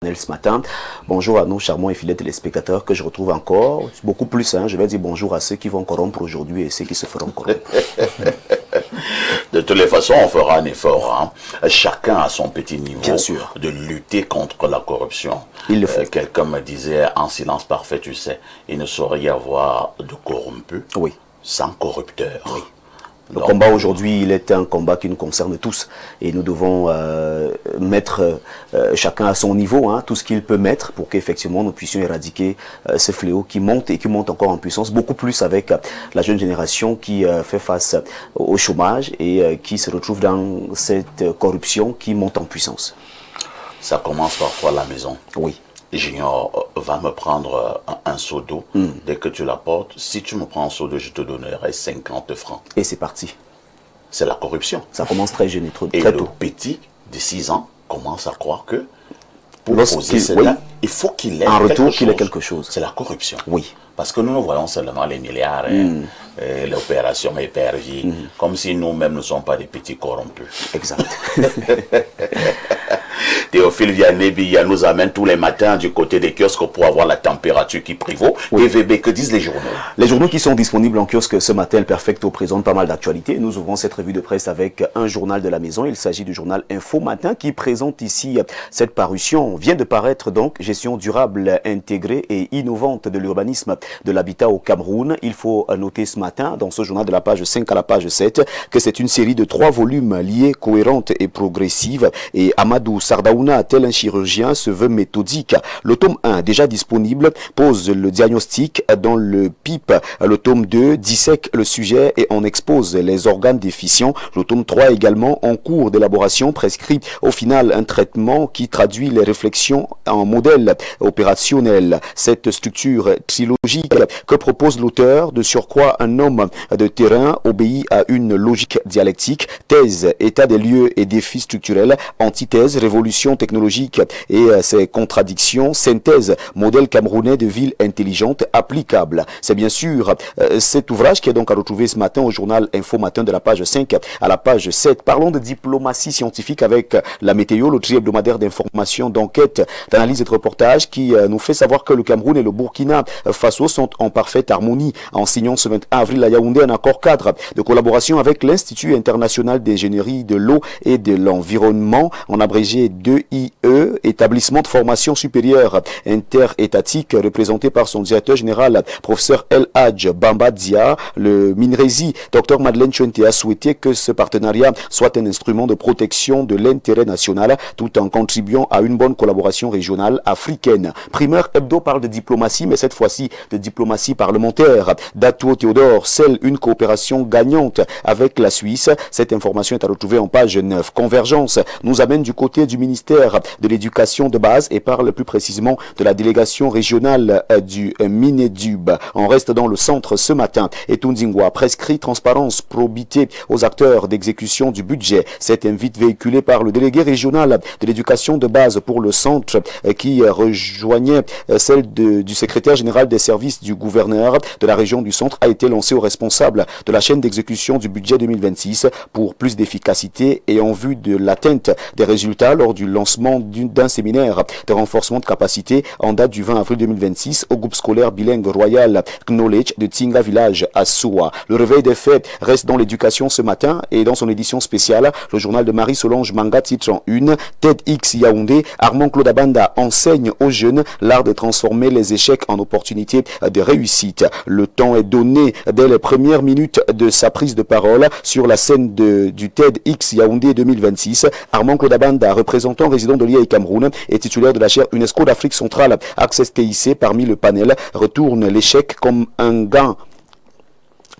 panel ce matin. Bonjour à nos charmants et fidèles téléspectateurs que je retrouve encore. Beaucoup plus, je vais dire bonjour à ceux qui vont corrompre aujourd'hui et ceux qui se feront corrompre. De toutes les façons, on fera un effort. Chacun à son petit niveau. Bien sûr. De lutter contre la corruption. Il le fait. Quelqu'un me disait en silence parfait, tu sais, il ne saurait y avoir de corrompu sans corrupteur. Oui. Le combat aujourd'hui, il est un combat qui nous concerne tous et nous devons mettre chacun à son niveau tout ce qu'il peut mettre pour qu'effectivement nous puissions éradiquer ce fléau qui monte et qui monte encore en puissance, beaucoup plus avec la jeune génération qui fait face au chômage et qui se retrouve dans cette corruption qui monte en puissance. Ça commence parfois à la maison. Oui. Junior, va me prendre un seau d'eau. Dès que tu l'apportes, si tu me prends un seau d'eau, je te donnerai 50 francs. Et c'est parti. C'est la corruption. Ça commence très jeune et très et tôt. Le petit de 6 ans commence à croire que pour poser cela, il faut qu'il ait en retour qu'il ait quelque chose. C'est la corruption. Oui. Parce que nous voyons seulement les milliards, l'opération épervier, comme si nous-mêmes ne sommes pas des petits corrompus. Exact. Théophile Vianney-Billa nous amène tous les matins du côté des kiosques pour avoir la température qui prévaut. TVB, que disent les journaux? Les journaux qui sont disponibles en kiosque ce matin, le Perfecto présente pas mal d'actualités. Nous ouvrons cette revue de presse avec un journal de la maison. Il s'agit du journal Info Matin qui présente ici cette parution. Vient de paraître donc gestion durable, intégrée et innovante de l'urbanisme de l'habitat au Cameroun. Il faut noter ce matin, dans ce journal de la page 5 à la page 7, que c'est une série de 3 volumes liés, cohérentes et progressives. Et Amadou Sardaouna, tel un chirurgien, se veut méthodique. Le tome 1, déjà disponible, pose le diagnostic dans le PIP. Le tome 2 dissèque le sujet et en expose les organes déficients. Le tome 3 également, en cours d'élaboration, prescrit au final un traitement qui traduit les réflexions en modèle opérationnel. Cette structure trilogique que propose l'auteur, de surcroît un homme de terrain, obéit à une logique dialectique. Thèse, état des lieux et défis structurels. Antithèse, révolution technologique et ses contradictions. Synthèse, modèle camerounais de ville intelligente applicable. C'est bien sûr cet ouvrage qui est donc à retrouver ce matin au journal Info Matin de la page 5 à la page 7. Parlons de diplomatie scientifique avec la météo, le tri-hebdomadaire d'information, d'enquête, d'analyse et de reportage qui nous fait savoir que le Cameroun et le Burkina Faso sont en parfaite harmonie en signant ce 21 avril à Yaoundé un accord cadre de collaboration avec l'Institut international d'ingénierie de l'eau et de l'environnement, en abrégé 2IE, établissement de formation supérieure interétatique représenté par son directeur général, professeur El Hadj Bamba Dia. Le MINRESI, Dr Madeleine Chuente, a souhaité que ce partenariat soit un instrument de protection de l'intérêt national tout en contribuant à une bonne collaboration régionale africaine. Primeur Hebdo parle de diplomatie, mais cette fois-ci de diplomatie parlementaire. Dato Théodore scelle une coopération gagnante avec la Suisse. Cette information est à retrouver en page 9. Convergence nous amène du côté du ministère de l'éducation de base et parle plus précisément de la délégation régionale du Minedub. On reste dans le centre ce matin. Et Tundingwa prescrit transparence, probité aux acteurs d'exécution du budget. Cette invite véhiculée par le délégué régional de l'éducation de base pour le centre qui rejoignait celle du secrétaire général des services du gouverneur de la région du centre a été lancée aux responsables de la chaîne d'exécution du budget 2026 pour plus d'efficacité et en vue de l'atteinte des résultats lors du lancement d'un séminaire de renforcement de capacité en date du 20 avril 2026 au groupe scolaire bilingue Royal Knowledge de Tinga Village à Soua. Le réveil des faits reste dans l'éducation ce matin et dans son édition spéciale, le journal de Marie-Solange Manga titre en une TEDx Yaoundé, Armand Claude Abanda enseigne aux jeunes l'art de transformer les échecs en opportunités de réussite. Le temps est donné dès les premières minutes de sa prise de parole sur la scène du TEDx Yaoundé 2026. Armand Claude Abanda, représentant résident de l'IA et Cameroun et titulaire de la chaire UNESCO d'Afrique centrale Access TIC parmi le panel, retourne l'échec comme un gain.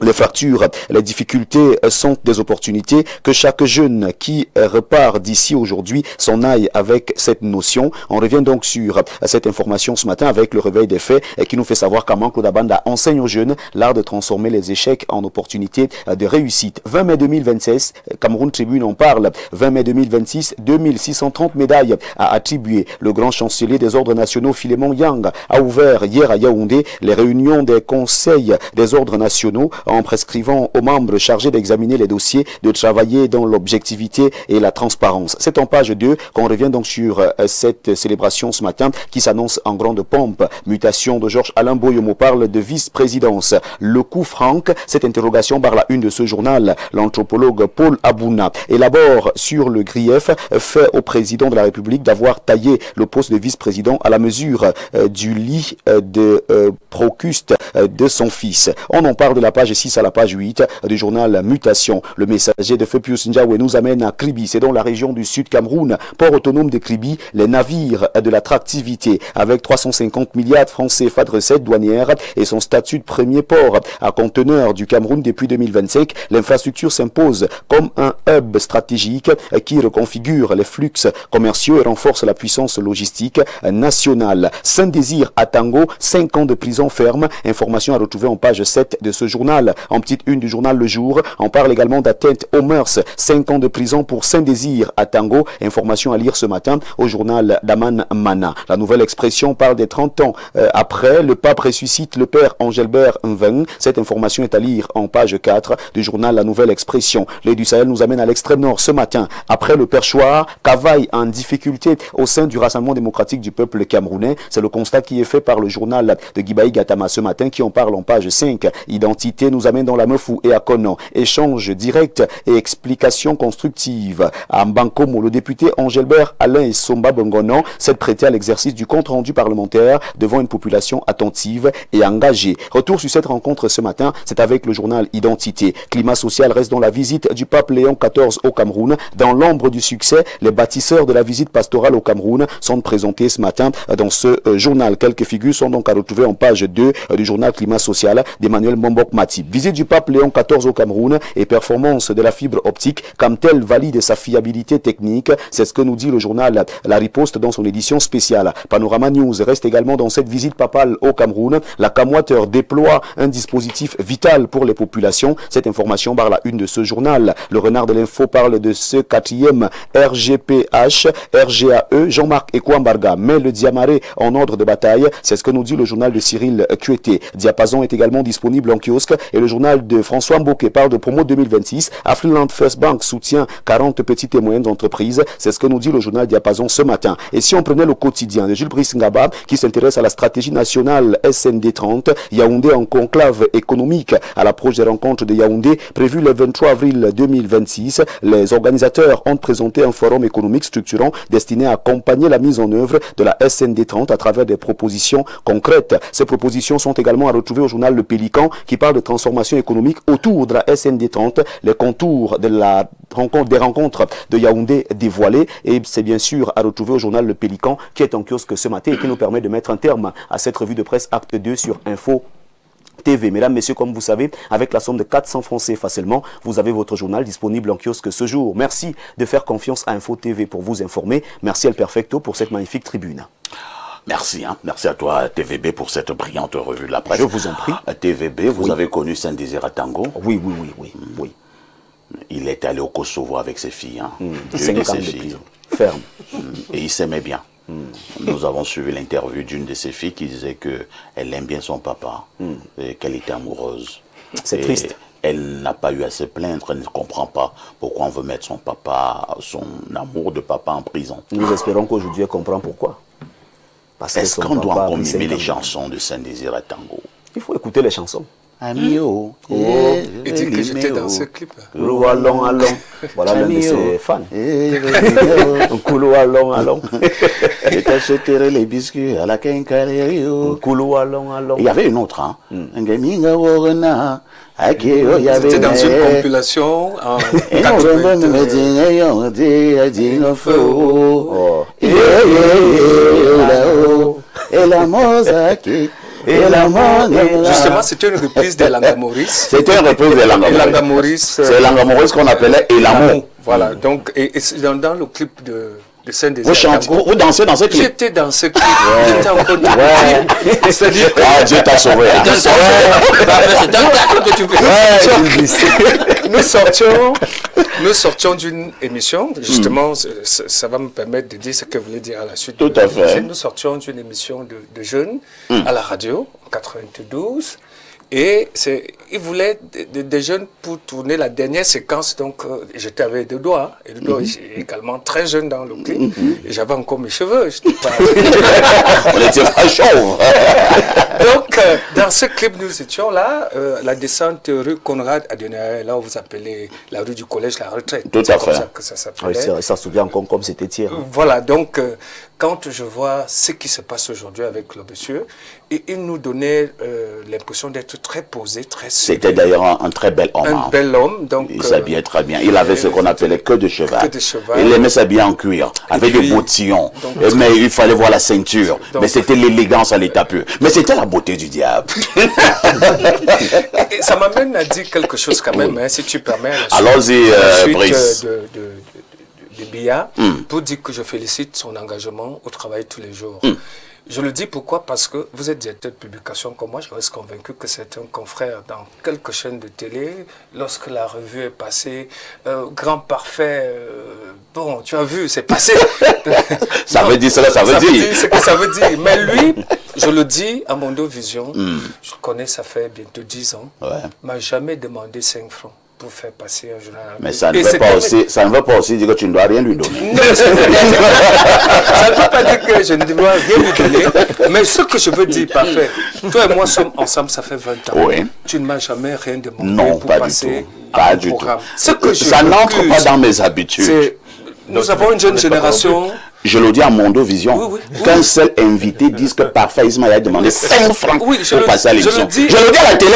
Les fractures, les difficultés sont des opportunités, que chaque jeune qui repart d'ici aujourd'hui s'en aille avec cette notion. On revient donc sur cette information ce matin avec le réveil des faits qui nous fait savoir qu'Armand Claude Abanda enseigne aux jeunes l'art de transformer les échecs en opportunités de réussite. 20 mai 2026, Cameroun Tribune en parle. 20 mai 2026, 2630 médailles à attribuer. Le grand chancelier des ordres nationaux Philémon Yang a ouvert hier à Yaoundé les réunions des conseils des ordres nationaux. en prescrivant aux membres chargés d'examiner les dossiers de travailler dans l'objectivité et la transparence. C'est en page 2 qu'on revient donc sur cette célébration ce matin qui s'annonce en grande pompe. Mutation de Georges Alain Boyomo parle de vice-présidence. Le coup franc, cette interrogation barre la une de ce journal. L'anthropologue Paul Abouna élabore sur le grief fait au président de la République d'avoir taillé le poste de vice-président à la mesure du lit de Procuste de son fils. On en parle de la page 6 à la page 8 du journal Mutation. Le messager de feu Pius Ndiawe nous amène à Kribi, c'est dans la région du Sud Cameroun, port autonome de Kribi, les navires de l'attractivité avec 350 milliards de francs CFA de recettes douanières et son statut de premier port à conteneur du Cameroun depuis 2025. L'infrastructure s'impose comme un hub stratégique qui reconfigure les flux commerciaux et renforce la puissance logistique nationale. Saint-Désir à Tango, 5 ans de prison ferme. Information à retrouver en page 7 de ce journal. En petite une du journal Le Jour, on parle également d'atteinte aux mœurs. 5 ans de prison pour Saint-Désir à Tango. Information à lire ce matin au journal d'Aman Mana. La nouvelle expression parle des 30 ans après. Le pape ressuscite le père Engelbert Mveng. Cette information est à lire en page 4 du journal La Nouvelle Expression. Les du Sahel nous amène à l'extrême nord ce matin. Après le perchoir, cavaille en difficulté au sein du Rassemblement démocratique du peuple camerounais. C'est le constat qui est fait par le journal de Guibaï Gatama ce matin qui en parle en page 5. Identité nous amène dans la Meufou et à Konon. Échange direct et explication constructive. À Mbankomo, le député Engelbert Alain Somba Bongonon s'est prêté à l'exercice du compte-rendu parlementaire devant une population attentive et engagée. Retour sur cette rencontre ce matin, c'est avec le journal Identité. Climat social reste dans la visite du pape Léon XIV au Cameroun. Dans l'ombre du succès, les bâtisseurs de la visite pastorale au Cameroun sont présentés ce matin dans ce journal. Quelques figures sont donc à retrouver en page 2 du journal Climat social d'Emmanuel Mombok Matip. Visite du pape Léon XIV au Cameroun et performance de la fibre optique, Camtel valide sa fiabilité technique. C'est ce que nous dit le journal La Riposte dans son édition spéciale. Panorama News reste également dans cette visite papale au Cameroun. La Camoiteur déploie un dispositif vital pour les populations. Cette information barre la une de ce journal. Le renard de l'info parle de ce 4e RGPH, RGAE. Jean-Marc Ekwambarga met le Diamaré en ordre de bataille. C'est ce que nous dit le journal de Cyril Kueté. Diapason est également disponible en kiosque et le journal de François Mboké parle de promo 2026. Afriland First Bank soutient 40 petites et moyennes entreprises. C'est ce que nous dit le journal Diapason ce matin. Et si on prenait le quotidien de Jules Brice Ngaba qui s'intéresse à la stratégie nationale SND 30, Yaoundé en conclave économique à l'approche des rencontres de Yaoundé prévues le 23 avril 2026. Les organisateurs ont présenté un forum économique structurant destiné à accompagner la mise en œuvre de la SND 30 à travers des propositions concrètes. Ces propositions sont également à retrouver au journal Le Pélican qui parle de transformation économique autour de la SND 30, les contours de la rencontre, des rencontres de Yaoundé dévoilées, et c'est bien sûr à retrouver au journal Le Pélican qui est en kiosque ce matin et qui nous permet de mettre un terme à cette revue de presse acte 2 sur Info TV. Mesdames, messieurs, comme vous savez, avec la somme de 400 francs CFA facilement, vous avez votre journal disponible en kiosque ce jour. Merci de faire confiance à Info TV pour vous informer. Merci El Perfecto pour cette magnifique tribune. Merci, merci à toi TVB pour cette brillante revue de la presse. Je vous en prie. TVB, vous avez connu Saint-Désir à Tango. Oui. Il est allé au Kosovo avec ses filles. 5 ans de prison. Ferme. Et il s'aimait bien. Nous avons suivi l'interview d'une de ses filles qui disait qu'elle aime bien son papa et qu'elle était amoureuse. C'est triste. Elle n'a pas eu à se plaindre, elle ne comprend pas pourquoi on veut mettre son papa, son amour de papa en prison. Nous espérons qu'aujourd'hui elle comprend pourquoi. Est-ce qu'on doit encore aimer les chansons de Saint-Désir à Tango? Il faut écouter les chansons. Amio. Et dire que j'étais dans ce clip. Allons. Voilà l'un de ses fans. Koulou allons. Je t'achèterai les biscuits à la quincaillerie. Koulou allons. Il y avait une autre, hein. C'était dans une compilation en 82. Justement, c'était une reprise de Langa Maurice. C'était une reprise de Langa Maurice. C'est Langa Maurice qu'on appelait Elamo. Voilà, donc, et dans le clip de Saint-Désir. Vous dansez dans ce clip? J'étais dans ce clip. J'étais encore dans c'est-à-dire que... Ah, Dieu t'a sauvé. C'est un que tu fais. Nous sortions d'une émission, justement, ça va me permettre de dire ce que vous voulez dire à la suite. Tout à fait. Nous sortions d'une émission de jeunes à la radio, en 92. Et il voulait des jeunes pour tourner la dernière séquence. Donc, j'étais avec Dodo. Et Dodo est également très jeune dans le clip. Et j'avais encore mes cheveux. On était pas chauve. Donc, dans ce clip, nous étions là, la descente rue Conrad Adenauer, là où vous appelez la rue du collège, la retraite. Tout à fait. C'est comme ça que ça s'appelait. Oui, ça se souvient encore comme c'était hier. Voilà, donc, quand je vois ce qui se passe aujourd'hui avec le monsieur, et il nous donnait l'impression d'être très posé, très sérieux. C'était d'ailleurs un très bel homme. Un bel homme. Donc, il s'habillait très bien. Il avait ce qu'on appelait queue de cheval. cheval. Il aimait s'habiller en cuir, avec des bottillons. Mais il fallait voir la ceinture. Mais c'était l'élégance à l'état pur. Mais c'était la beauté du diable. Et ça m'amène à dire quelque chose quand même, si tu permets. Allons-y, Brice. De Biya, pour dire que je félicite son engagement au travail tous les jours. Je le dis pourquoi? Parce que vous êtes directeur de publication comme moi, je reste convaincu que c'est un confrère dans quelques chaînes de télé. Lorsque la revue est passée, Grand Parfait, bon, tu as vu, c'est passé. Ça veut dire cela, ça veut dire. C'est ce que ça veut dire. Mais lui, je le dis à Mondo Vision, je le connais, ça fait bientôt 10 ans, m'a jamais demandé 5 francs pour faire passer un journal. Mais ça ne veut pas aussi dire que tu ne dois rien lui donner. Non, ça ne veut pas dire que je ne dois rien lui donner. Mais ce que je veux dire, parfait. Toi et moi sommes ensemble, ça fait 20 ans. Oui. Tu ne m'as jamais rien demandé non, pour pas passer du tout. à mon programme. Ce que ça n'entre pas dans mes habitudes. Nous avons une jeune génération. Je le dis à Mondo Vision, qu'un seul invité dise que Parfait Ismaël a demandé 5 francs pour passer à l'émission. Je le dis à la télé.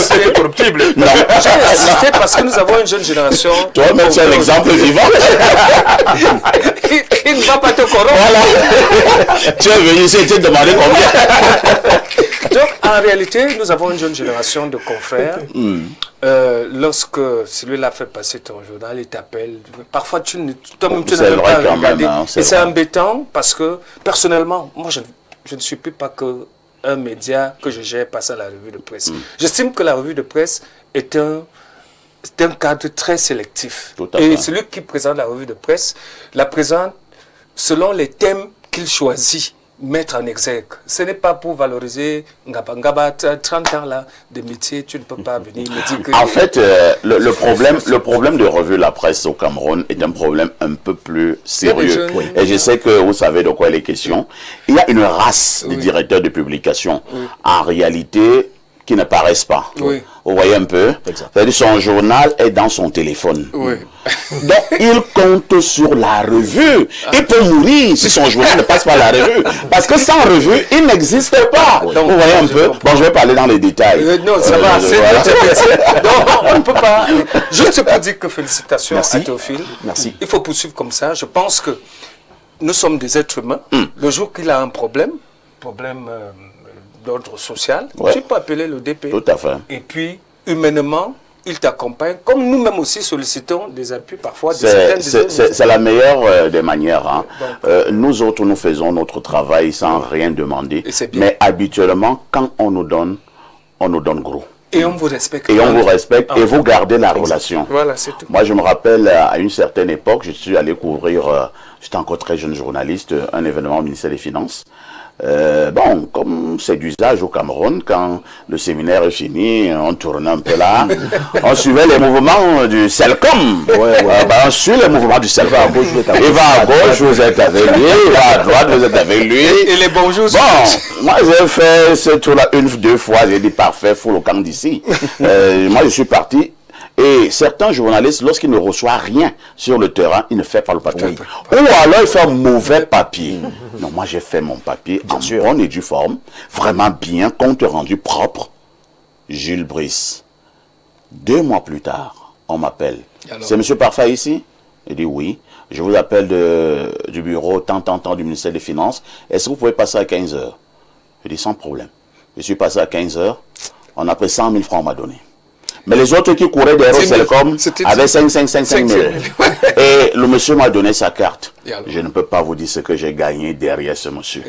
C'est corruptible. Non. J'ai insisté parce que nous avons une jeune génération. Toi-même, tu es un exemple vivant. Qui ne va pas te corrompre. Voilà. Tu es venu ici et tu te demandé combien. Donc, en réalité, nous avons une jeune génération de confrères. Lorsque celui-là fait passer ton journal, il t'appelle. Parfois, toi-même, tu n'avais pas regardé. Et c'est embêtant parce que, personnellement, moi, je ne suis plus pas qu'un média que je gère passer à la revue de presse. J'estime que la revue de presse est un cadre très sélectif. Et celui qui présente la revue de presse la présente selon les thèmes qu'il choisit. Mettre en exergue. Ce n'est pas pour valoriser Ngaba, 30 ans là, de métier, tu ne peux pas venir me dire que... En fait, le problème de revue La Presse au Cameroun est un problème un peu plus sérieux. Et je sais que vous savez de quoi il est question. Il y a une race de directeurs de publication, en réalité, qui ne paraissent pas. Vous voyez un peu? C'est-à-dire son journal est dans son téléphone. Donc, il compte sur la revue. Il peut mourir si son journal ne passe pas la revue. Parce que sans revue, il n'existe pas. Donc, vous voyez un peu? Bon, je vais parler dans les détails. Non, ça va. Donc, on ne peut pas... Juste pour dire que félicitations à Théophile. Merci. Il faut poursuivre comme ça. Je pense que nous sommes des êtres humains. Le jour qu'il a un problème d'ordre social, tu peux appeler le DP. Tout à fait. Et puis, humainement, il t'accompagne, comme nous-mêmes aussi sollicitons des appuis parfois. C'est la meilleure des manières. Hein. Nous autres, nous faisons notre travail sans rien demander. Mais habituellement, quand on nous donne gros. Et on vous respecte. Et on vous respecte et vous gardez la relation. Voilà, c'est tout. Moi, je me rappelle, à une certaine époque, je suis allé couvrir, j'étais encore très jeune journaliste, un événement au ministère des Finances. Bon, comme c'est d'usage au Cameroun, quand le séminaire est fini, on tourne un peu là, on suivait les mouvements du CELCOM. On suit les mouvements du CELCOM. Il va à gauche, vous êtes avec lui, il va à droite, vous êtes avec lui. Et les bonjours. Bon, moi j'ai fait ce tour-là 1-2 fois, j'ai dit parfait, faut le camp d'ici. Moi je suis parti. Et certains journalistes, lorsqu'ils ne reçoivent rien sur le terrain, ils ne font pas le papier. Ou alors ils font un mauvais papier. Non, moi j'ai fait mon papier en bonne et due forme, vraiment bien, compte rendu propre. Jules Brice. 2 mois plus tard, on m'appelle. C'est M. Parfait ici? Il dit oui. Je vous appelle du bureau tant du ministère des Finances. Est-ce que vous pouvez passer à 15 h? Je dis sans problème. Je suis passé à 15 h. On a pris 100 000 francs, on m'a donné. Mais les autres qui couraient derrière Celcom avaient 5 000. Et le monsieur m'a donné sa carte. Je ne peux pas vous dire ce que j'ai gagné derrière ce monsieur.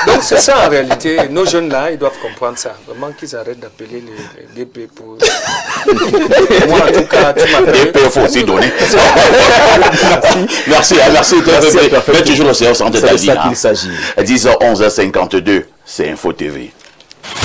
Donc c'est ça en réalité. Nos jeunes là, ils doivent comprendre ça. Vraiment qu'ils arrêtent d'appeler les DP pour... Moi en tout cas, tu m'appelles. DP, il faut aussi donner. Merci. Merci. Faites toujours le séance en détail. C'est ça qu'il s'agit. 10h, 11h52. c'est Info TV.